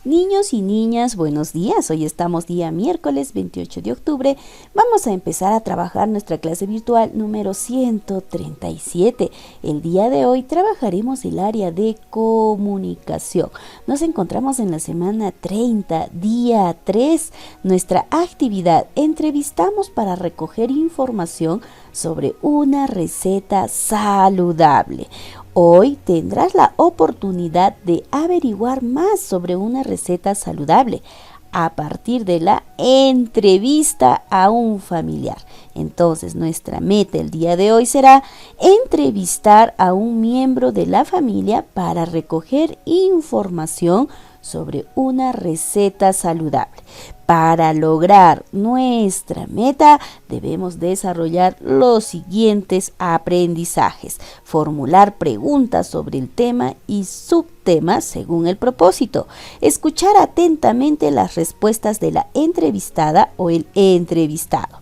Niños y niñas, buenos días. Hoy estamos día miércoles 28 de octubre. Vamos a empezar a trabajar nuestra clase virtual número 137. El día de hoy trabajaremos el área de comunicación. Nos encontramos en la semana 30, día 3. Nuestra actividad: entrevistamos para recoger información sobre una receta saludable. Hoy tendrás la oportunidad de averiguar más sobre una receta saludable a partir de la entrevista a un familiar. Entonces, nuestra meta el día de hoy será entrevistar a un miembro de la familia para recoger información sobre una receta saludable. Para lograr nuestra meta, debemos desarrollar los siguientes aprendizajes: formular preguntas sobre el tema y subtemas según el propósito, escuchar atentamente las respuestas de la entrevistada o el entrevistado,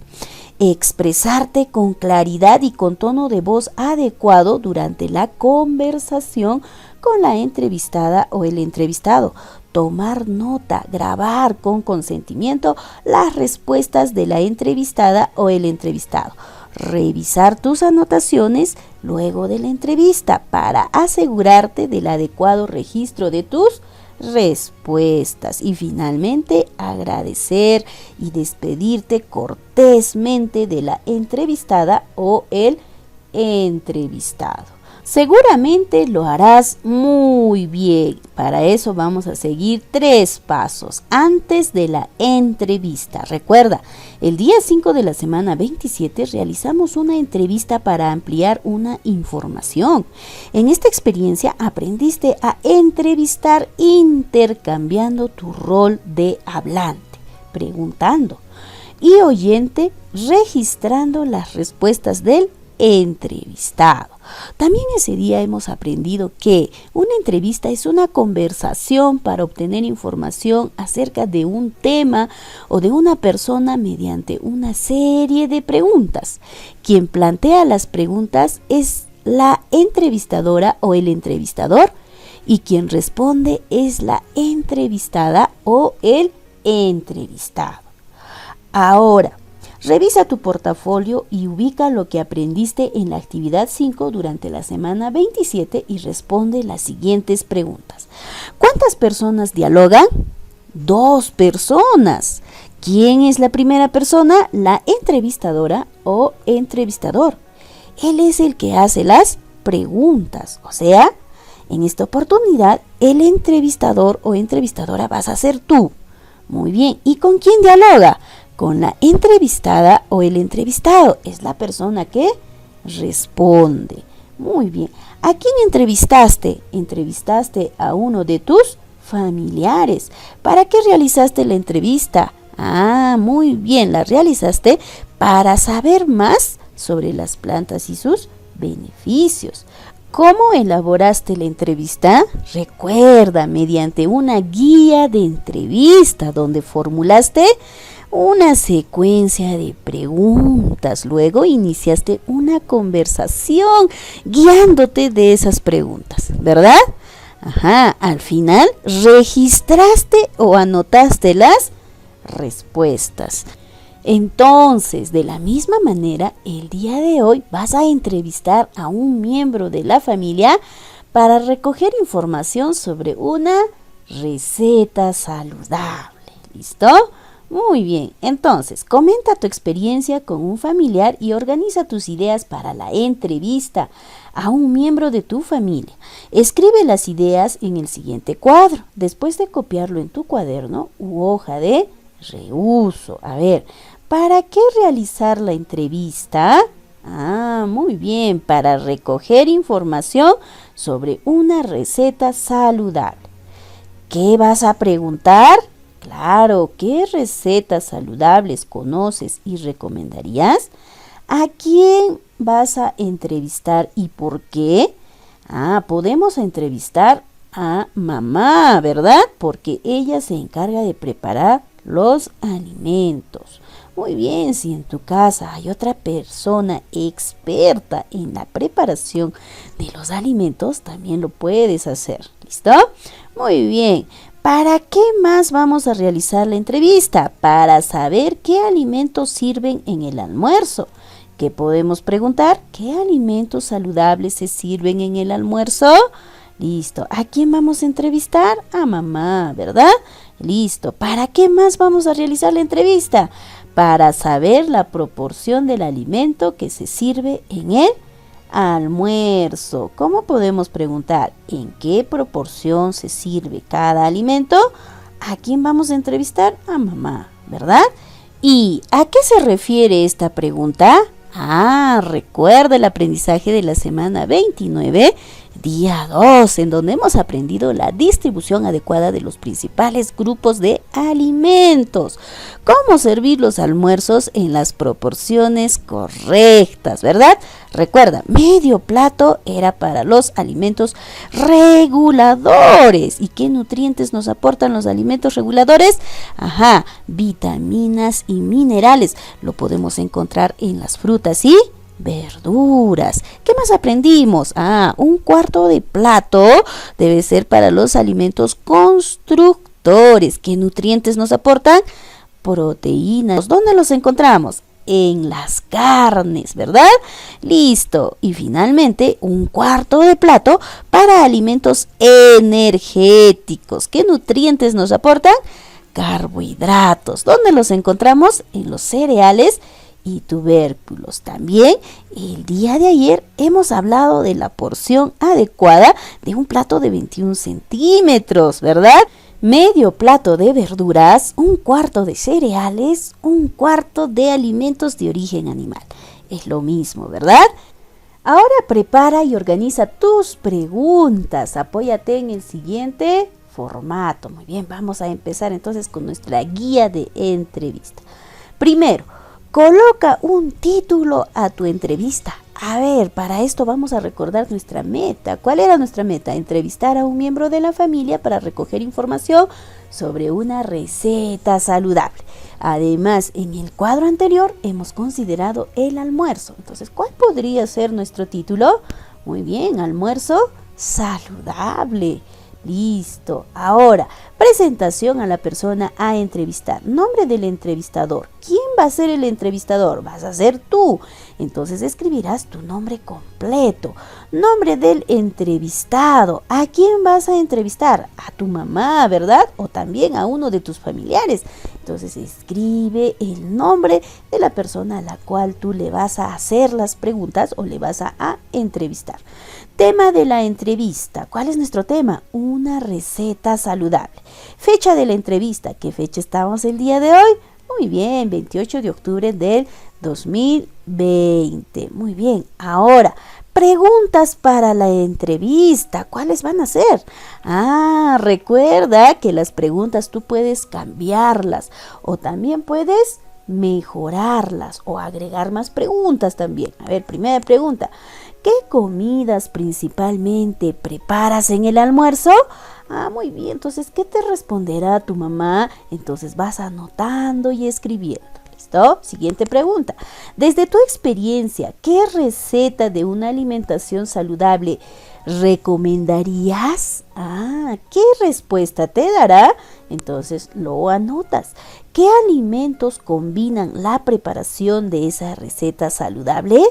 expresarte con claridad y con tono de voz adecuado durante la conversación con la entrevistada o el entrevistado, tomar nota, grabar con consentimiento las respuestas de la entrevistada o el entrevistado, revisar tus anotaciones luego de la entrevista para asegurarte del adecuado registro de tus respuestas y finalmente agradecer y despedirte cortésmente de la entrevistada o el entrevistado. Seguramente lo harás muy bien. Para eso vamos a seguir 3 pasos antes de la entrevista. Recuerda, el día 5 de la semana 27 realizamos una entrevista para ampliar una información. En esta experiencia aprendiste a entrevistar intercambiando tu rol de hablante, preguntando, y oyente, registrando las respuestas del entrevistado. También ese día hemos aprendido que una entrevista es una conversación para obtener información acerca de un tema o de una persona mediante una serie de preguntas. Quien plantea las preguntas es la entrevistadora o el entrevistador y quien responde es la entrevistada o el entrevistado. Ahora, revisa tu portafolio y ubica lo que aprendiste en la actividad 5 durante la semana 27 y responde las siguientes preguntas. ¿Cuántas personas dialogan? 2 personas. ¿Quién es la primera persona? La entrevistadora o entrevistador. Él es el que hace las preguntas, o sea, en esta oportunidad el entrevistador o entrevistadora vas a ser tú. Muy bien. ¿Y con quién dialoga? Con la entrevistada o el entrevistado. Es la persona que responde. Muy bien. ¿A quién entrevistaste? Entrevistaste a uno de tus familiares. ¿Para qué realizaste la entrevista? Muy bien, la realizaste para saber más sobre las plantas y sus beneficios. ¿Cómo elaboraste la entrevista? Recuerda, mediante una guía de entrevista donde formulaste una secuencia de preguntas. Luego iniciaste una conversación guiándote de esas preguntas, ¿verdad? Al final registraste o anotaste las respuestas. Entonces, de la misma manera, el día de hoy vas a entrevistar a un miembro de la familia para recoger información sobre una receta saludable. ¿Listo? Muy bien. Entonces, comenta tu experiencia con un familiar y organiza tus ideas para la entrevista a un miembro de tu familia. Escribe las ideas en el siguiente cuadro, después de copiarlo en tu cuaderno u hoja de reuso. A ver, ¿para qué realizar la entrevista? Muy bien, para recoger información sobre una receta saludable. ¿Qué vas a preguntar? Claro, ¿qué recetas saludables conoces y recomendarías? ¿A quién vas a entrevistar y por qué? Podemos entrevistar a mamá, ¿verdad? Porque ella se encarga de preparar los alimentos. Muy bien, si en tu casa hay otra persona experta en la preparación de los alimentos, también lo puedes hacer. ¿Listo? Muy bien. ¿Para qué más vamos a realizar la entrevista? Para saber qué alimentos sirven en el almuerzo. ¿Qué podemos preguntar? ¿Qué alimentos saludables se sirven en el almuerzo? Listo. ¿A quién vamos a entrevistar? A mamá, ¿verdad? Listo. ¿Para qué más vamos a realizar la entrevista? Para saber la proporción del alimento que se sirve en el almuerzo. ¿Cómo podemos preguntar en qué proporción se sirve cada alimento? ¿A quién vamos a entrevistar? A mamá, ¿verdad? ¿Y a qué se refiere esta pregunta? Recuerda el aprendizaje de la semana 29, día 2, en donde hemos aprendido la distribución adecuada de los principales grupos de alimentos. Cómo servir los almuerzos en las proporciones correctas, ¿verdad? Recuerda, medio plato era para los alimentos reguladores. ¿Y qué nutrientes nos aportan los alimentos reguladores? Vitaminas y minerales. Lo podemos encontrar en las frutas y verduras. ¿Qué más aprendimos? Un cuarto de plato debe ser para los alimentos constructores. ¿Qué nutrientes nos aportan? Proteínas. ¿Dónde los encontramos? En las carnes, ¿verdad? Listo. Y finalmente, un cuarto de plato para alimentos energéticos. ¿Qué nutrientes nos aportan? Carbohidratos. ¿Dónde los encontramos? En los cereales y tubérculos. También el día de ayer hemos hablado de la porción adecuada de un plato de 21 centímetros, ¿verdad? Medio plato de verduras, un cuarto de cereales, un cuarto de alimentos de origen animal. Es lo mismo, ¿verdad? Ahora prepara y organiza tus preguntas. Apóyate en el siguiente formato. Muy bien, vamos a empezar entonces con nuestra guía de entrevista. Primero, coloca un título a tu entrevista. A ver, para esto vamos a recordar nuestra meta. ¿Cuál era nuestra meta? Entrevistar a un miembro de la familia para recoger información sobre una receta saludable. Además, en el cuadro anterior hemos considerado el almuerzo. Entonces, ¿cuál podría ser nuestro título? Muy bien, almuerzo saludable. Listo. Ahora, presentación a la persona a entrevistar. Nombre del entrevistador. ¿Quién va a ser el entrevistador? Vas a ser tú. Entonces escribirás tu nombre completo. Nombre del entrevistado. ¿A quién vas a entrevistar? A tu mamá, ¿verdad? O también a uno de tus familiares. Entonces escribe el nombre de la persona a la cual tú le vas a hacer las preguntas o le vas a entrevistar. Tema de la entrevista. ¿Cuál es nuestro tema? Una receta saludable. Fecha de la entrevista. ¿Qué fecha estamos el día de hoy? Muy bien, 28 de octubre del 2020. Muy bien. Ahora, preguntas para la entrevista. ¿Cuáles van a ser? Recuerda que las preguntas tú puedes cambiarlas o también puedes mejorarlas o agregar más preguntas también. A ver, primera pregunta. ¿Qué comidas principalmente preparas en el almuerzo? Muy bien, entonces, ¿qué te responderá tu mamá? Entonces vas anotando y escribiendo. ¿Listo? Siguiente pregunta. Desde tu experiencia, ¿qué receta de una alimentación saludable recomendarías? ¿Qué respuesta te dará? Entonces lo anotas. ¿Qué alimentos combinan la preparación de esa receta saludable?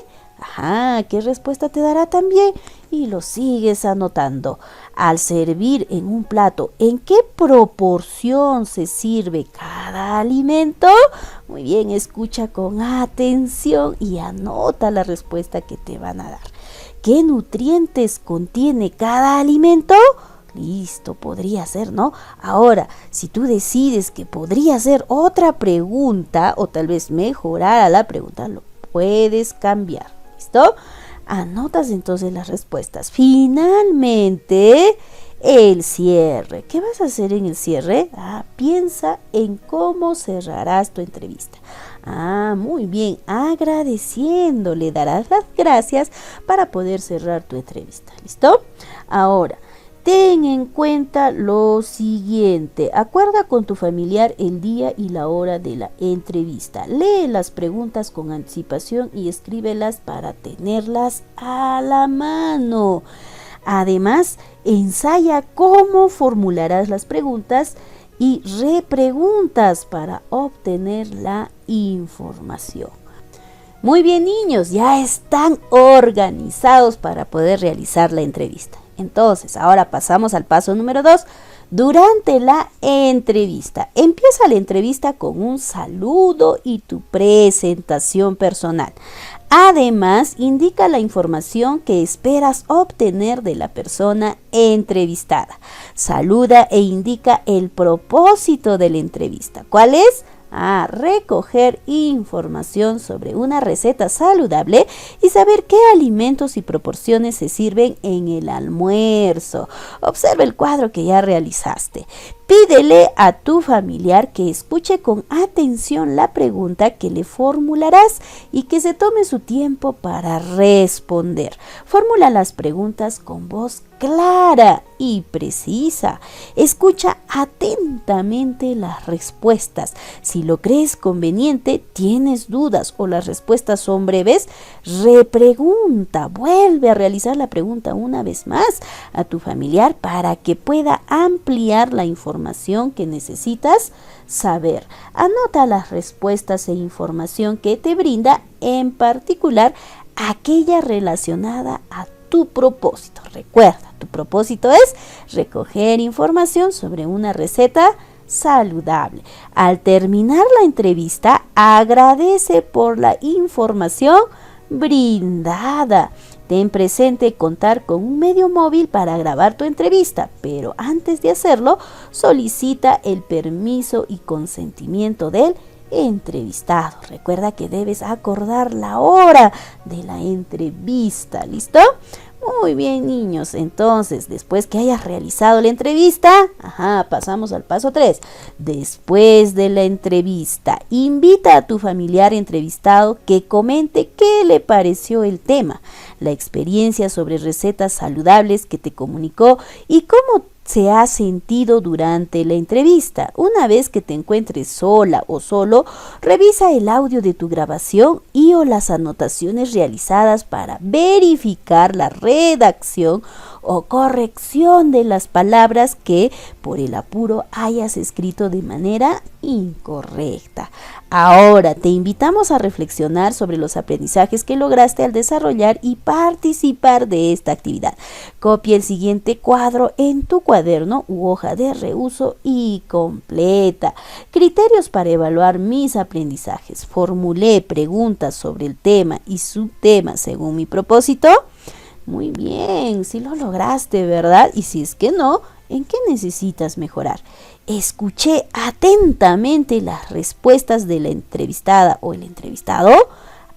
¿Qué respuesta te dará también? Y lo sigues anotando. Al servir en un plato, ¿en qué proporción se sirve cada alimento? Muy bien, escucha con atención y anota la respuesta que te van a dar. ¿Qué nutrientes contiene cada alimento? Listo, podría ser, ¿no? Ahora, si tú decides que podría ser otra pregunta o tal vez mejorar a la pregunta, lo puedes cambiar. ¿Listo? Anotas entonces las respuestas. Finalmente, el cierre. ¿Qué vas a hacer en el cierre? Piensa en cómo cerrarás tu entrevista. Muy bien, agradeciendo, le darás las gracias para poder cerrar tu entrevista. ¿Listo? Ahora, ten en cuenta lo siguiente. Acuerda con tu familiar el día y la hora de la entrevista. Lee las preguntas con anticipación y escríbelas para tenerlas a la mano. Además, ensaya cómo formularás las preguntas y repreguntas para obtener la información. Muy bien, niños, ya están organizados para poder realizar la entrevista. Entonces, ahora pasamos al paso número 2. Durante la entrevista, empieza la entrevista con un saludo y tu presentación personal. Además, indica la información que esperas obtener de la persona entrevistada. Saluda e indica el propósito de la entrevista. ¿Cuál es? Recoger información sobre una receta saludable y saber qué alimentos y proporciones se sirven en el almuerzo. Observa el cuadro que ya realizaste. Pídele a tu familiar que escuche con atención la pregunta que le formularás y que se tome su tiempo para responder. Formula las preguntas con voz clara y precisa. Escucha atentamente las respuestas. Si lo crees conveniente, tienes dudas o las respuestas son breves, repregunta. Vuelve a realizar la pregunta una vez más a tu familiar para que pueda ampliar la información que necesitas saber. Anota las respuestas e información que te brinda, en particular aquella relacionada a tu propósito. Recuerda, tu propósito es recoger información sobre una receta saludable. Al terminar la entrevista, agradece por la información brindada. Ten presente contar con un medio móvil para grabar tu entrevista, pero antes de hacerlo, solicita el permiso y consentimiento del entrevistado. Recuerda que debes acordar la hora de la entrevista. ¿Listo? Muy bien, niños. Entonces, después que hayas realizado la entrevista, pasamos al paso 3. Después de la entrevista, invita a tu familiar entrevistado que comente qué le pareció el tema, la experiencia sobre recetas saludables que te comunicó y cómo se ha sentido durante la entrevista. Una vez que te encuentres sola o solo, revisa el audio de tu grabación y o las anotaciones realizadas para verificar la redacción o corrección de las palabras que por el apuro hayas escrito de manera incorrecta. Ahora te invitamos a reflexionar sobre los aprendizajes que lograste al desarrollar y participar de esta actividad. Copia el siguiente cuadro en tu cuaderno u hoja de reuso y completa. Criterios para evaluar mis aprendizajes. Formulé preguntas sobre el tema y subtema según mi propósito. Muy bien, si lo lograste, ¿verdad? Y si es que no, ¿en qué necesitas mejorar? Escuché atentamente las respuestas de la entrevistada o el entrevistado.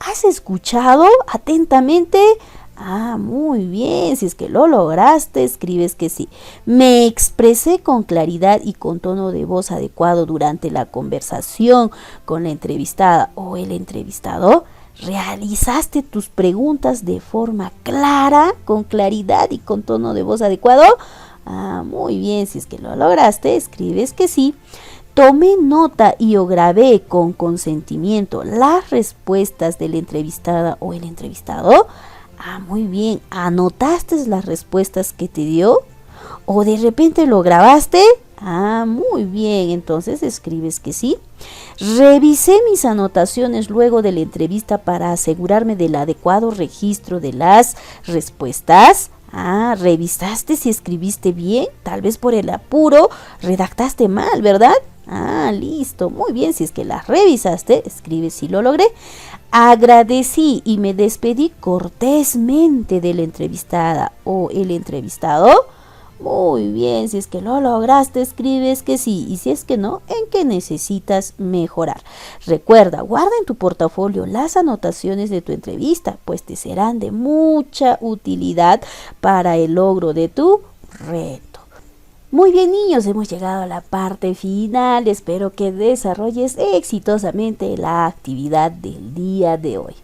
¿Has escuchado atentamente? Muy bien, si es que lo lograste, escribes que sí. Me expresé con claridad y con tono de voz adecuado durante la conversación con la entrevistada o el entrevistado. ¿Realizaste tus preguntas de forma clara, con claridad y con tono de voz adecuado? Muy bien, si es que lo lograste, escribes que sí. Tomé nota y o grabé con consentimiento las respuestas de la entrevistada o el entrevistado. Muy bien, ¿anotaste las respuestas que te dio? ¿O de repente lo grabaste? Muy bien, entonces escribes que sí. Revisé mis anotaciones luego de la entrevista para asegurarme del adecuado registro de las respuestas. ¿Revisaste si escribiste bien? Tal vez por el apuro redactaste mal, ¿verdad? Listo, muy bien, si es que las revisaste, escribe si lo logré. Agradecí y me despedí cortésmente de la entrevistada o el entrevistado. Muy bien, si es que lo lograste, escribes que sí, y si es que no, en qué necesitas mejorar. Recuerda, guarda en tu portafolio las anotaciones de tu entrevista, pues te serán de mucha utilidad para el logro de tu reto. Muy bien, niños, hemos llegado a la parte final. Espero que desarrolles exitosamente la actividad del día de hoy.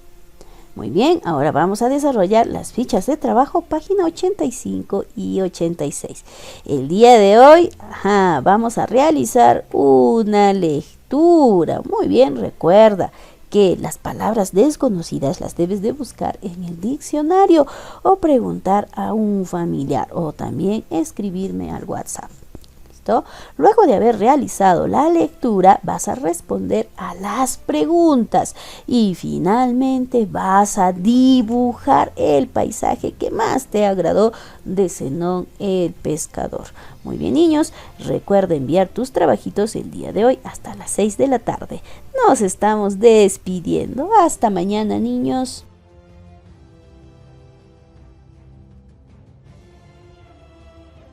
Muy bien, ahora vamos a desarrollar las fichas de trabajo, página 85 y 86. El día de hoy, vamos a realizar una lectura. Muy bien, recuerda que las palabras desconocidas las debes de buscar en el diccionario o preguntar a un familiar o también escribirme al WhatsApp. Luego de haber realizado la lectura, vas a responder a las preguntas y finalmente vas a dibujar el paisaje que más te agradó de Zenón el pescador. Muy bien, niños, recuerda enviar tus trabajitos el día de hoy hasta las 6 de la tarde. Nos estamos despidiendo. Hasta mañana, niños.